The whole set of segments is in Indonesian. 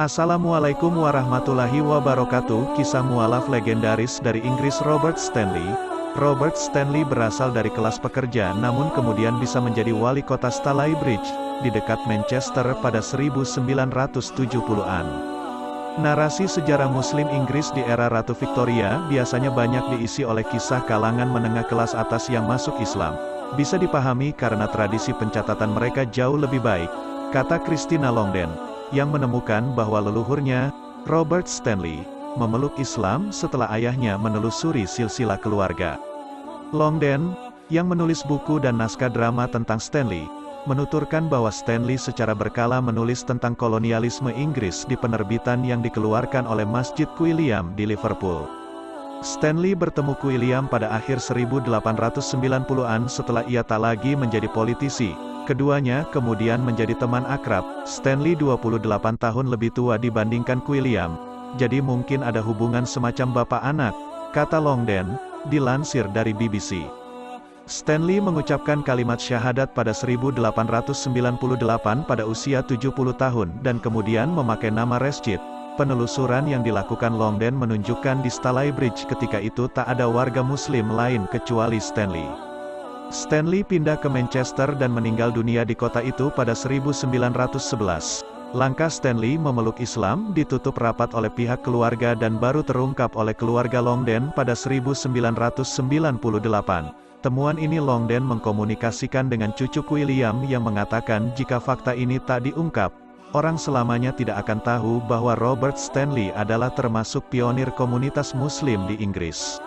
Assalamualaikum warahmatullahi wabarakatuh. Kisah mualaf legendaris dari Inggris Robert Stanley. Robert Stanley berasal dari kelas pekerja namun kemudian bisa menjadi wali kota Stalybridge, di dekat Manchester pada 1970-an. Narasi sejarah Muslim Inggris di era Ratu Victoria biasanya banyak diisi oleh kisah kalangan menengah kelas atas yang masuk Islam. Bisa dipahami karena tradisi pencatatan mereka jauh lebih baik, kata Christina Longden, yang menemukan bahwa leluhurnya, Robert Stanley, memeluk Islam setelah ayahnya menelusuri silsilah keluarga. Longden, yang menulis buku dan naskah drama tentang Stanley, menuturkan bahwa Stanley secara berkala menulis tentang kolonialisme Inggris di penerbitan yang dikeluarkan oleh Masjid Quilliam di Liverpool. Stanley bertemu Quilliam pada akhir 1890-an setelah ia tak lagi menjadi politisi. Keduanya kemudian menjadi teman akrab. Stanley 28 tahun lebih tua dibandingkan Quilliam, jadi mungkin ada hubungan semacam bapak anak, kata Longden, dilansir dari BBC. Stanley mengucapkan kalimat syahadat pada 1898 pada usia 70 tahun dan kemudian memakai nama Resjid. Penelusuran yang dilakukan Longden menunjukkan di Stalybridge ketika itu tak ada warga Muslim lain kecuali Stanley. Stanley pindah ke Manchester dan meninggal dunia di kota itu pada 1911. Langkah Stanley memeluk Islam ditutup rapat oleh pihak keluarga dan baru terungkap oleh keluarga Longden pada 1998. Temuan ini Longden mengkomunikasikan dengan cucu Quilliam yang mengatakan jika fakta ini tak diungkap, orang selamanya tidak akan tahu bahwa Robert Stanley adalah termasuk pionir komunitas Muslim di Inggris.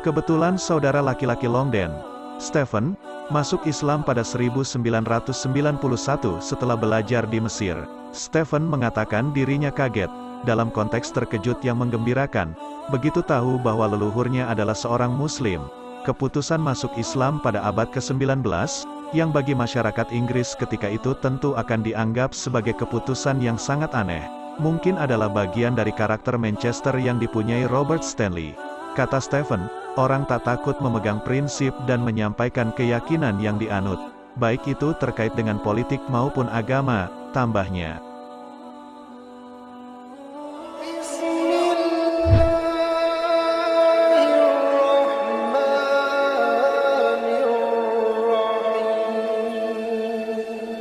Kebetulan saudara laki-laki Longden, Stephen, masuk Islam pada 1991 setelah belajar di Mesir. Stephen mengatakan dirinya kaget, dalam konteks terkejut yang menggembirakan, begitu tahu bahwa leluhurnya adalah seorang Muslim. Keputusan masuk Islam pada abad ke-19, yang bagi masyarakat Inggris ketika itu tentu akan dianggap sebagai keputusan yang sangat aneh, mungkin adalah bagian dari karakter Manchester yang dipunyai Robert Stanley. Kata Stephen, orang tak takut memegang prinsip dan menyampaikan keyakinan yang dianut, baik itu terkait dengan politik maupun agama, tambahnya.